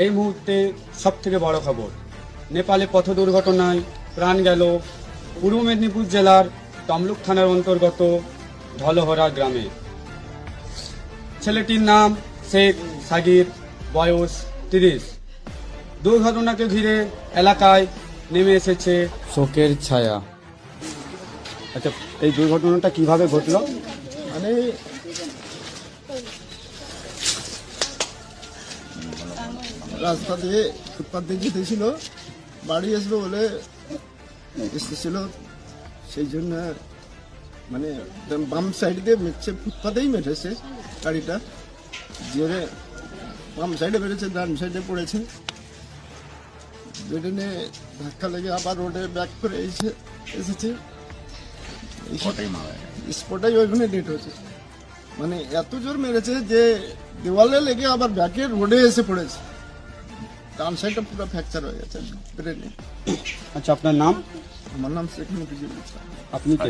এই মুহূর্তে সবথেকে বড় খবর, নেপালে পথ দুর্ঘটনায় প্রাণ গেল পূর্ব মেদিনীপুর জেলার তমলুক থানার অন্তর্গত ধলহরা গ্রামে। ছেলেটির নাম শেখ সাগির, বয়স 30। দুর্ঘটনাকে ঘিরে এলাকায় নেমে এসেছে শোকের ছায়া। আচ্ছা, এই দুর্ঘটনাটা কিভাবে ঘটলো? মানে রাস্তা দিয়ে ফুটপাথ দিয়ে যেতেছিল, বাড়ি আসবে বলে এসেছিল, সেই জন্য মানে বাম সাইড দিয়ে মেরেছে, ফুটপাথেই মেরেছে গাড়িটা। যে বাম সাইডে বেড়েছে, ডান সাইডে পড়েছে, যেখানে ধাক্কা লেগে আবার রোডে ব্যাক করে এসেছে, স্পটাই ওইখানে ডেট হয়েছে। মানে এত জোর মেরেছে যে দেওয়ালে লেগে আবার ব্যাকের রোডে এসে পড়েছে, ডান সাইডটা পুরো ফ্র্যাকচার হয়ে গেছে ব্রেনে। আচ্ছা, আপনার নাম? আমার নাম শেখ মুজিবুল ইসলাম। আপনি কে?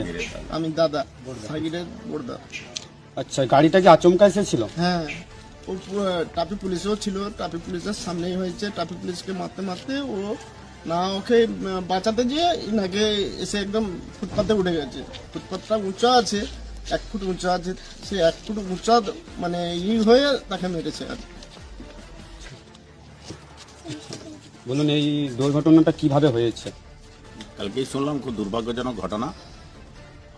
আমি দাদা, সাগিরের বড়দা। আচ্ছা, গাড়িটা কি আচমকা এসেছিল? হ্যাঁ, ও ট্রাফিক পুলিশও ছিল, ট্রাফিক পুলিশের সামনেই হয়েছে। ট্রাফিক পুলিশকে মারতে মারতে ও না ওকে বাঁচাতে গিয়ে নাকি এসে একদম ফুটপাতে উঠে গেছে। ফুটপাতটা উঁচা আছে, 1 ফুট উঁচা আছে, সে 1 ফুট উঁচা মানে হয়ে তাকে মেরেছে আর কি। বলুন, এই দুর্ঘটনাটা কিভাবে হয়েছে? কালকেই শুনলাম, খুব দুর্ভাগ্যজনক ঘটনা।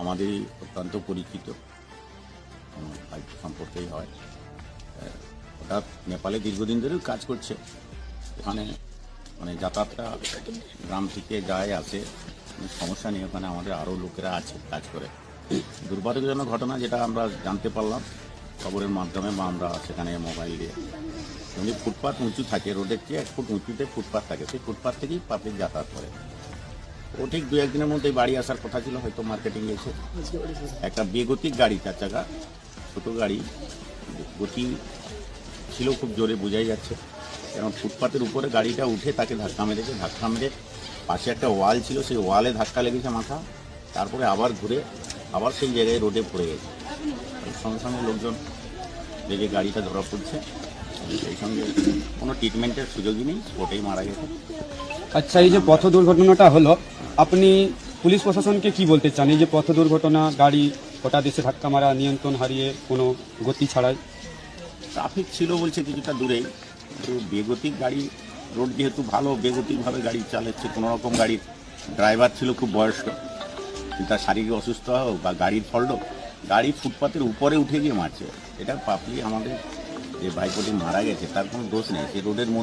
আমাদেরই অত্যন্ত পরিচিত ভাই সম্পর্কেই হয়। হঠাৎ নেপালে দীর্ঘদিন ধরেও কাজ করছে, এখানে মানে যাতায়াতটা গ্রাম থেকে যায় আসে, সমস্যা নেই। ওখানে আমাদের আরও লোকেরা আছে কাজ করে। দুর্ভাগ্যজনক ঘটনা, যেটা আমরা জানতে পারলাম খবরের মাধ্যমে বা আমরা সেখানে মোবাইল দিয়ে। এমনি ফুটপাথ উঁচু থাকে, রোডের চেয়ে 1 ফুট উঁচুতে ফুটপাথ থাকে, সেই ফুটপাথ থেকেই পাবলিক যাতায়াত করে। ও ঠিক 2-1 দিনের মধ্যেই বাড়ি আসার কথা ছিল, হয়তো মার্কেটিং গেছে। একটা বেগতিক গাড়ি, 4 চাকা ছোট গাড়ি, গতি ছিল খুব জোরে, বোঝাই যাচ্ছে। কারণ ফুটপাথের উপরে গাড়িটা উঠে তাকে ধাক্কা মেরেছে। ধাক্কা মেরে পাশে একটা ওয়াল ছিল, সেই ওয়ালে ধাক্কা লেগেছে মাথা। তারপরে আবার ঘুরে আবার সেই জায়গায় রোডে পড়ে গেছে। সঙ্গে সঙ্গে লোকজন লেগে গাড়িটা ধরা পড়ছে, সেই সঙ্গে কোনো ট্রিটমেন্টের সুযোগই নেই, ওটাই মারা গেছে। আচ্ছা, এই যে পথ দুর্ঘটনাটা হলো, আপনি পুলিশ প্রশাসনকে কি বলতে চান? এই যে পথ দুর্ঘটনা, গাড়ি হঠাৎ এসে ধাক্কা মারা, নিয়ন্ত্রণ হারিয়ে কোনো গতি ছাড়াই। ট্রাফিক ছিল বলছে কিছুটা দূরেই, কিন্তু বেগতিক গাড়ি, রোড যেহেতু ভালো, বেগতিকভাবে গাড়ি চালাচ্ছে। কোনো রকম গাড়ির ড্রাইভার ছিল খুব বয়স্ক, তার শারীরিক অসুস্থ হোক বা গাড়ির ফল্ট হোক, গাড়ি ফুটপাতের উপরে উঠে গিয়ে মারছে। এটা পাপলি আমাদের যে ভাইপোটি মারা গেছে তার কোনো দোষ নেই, সে রোডের মধ্যে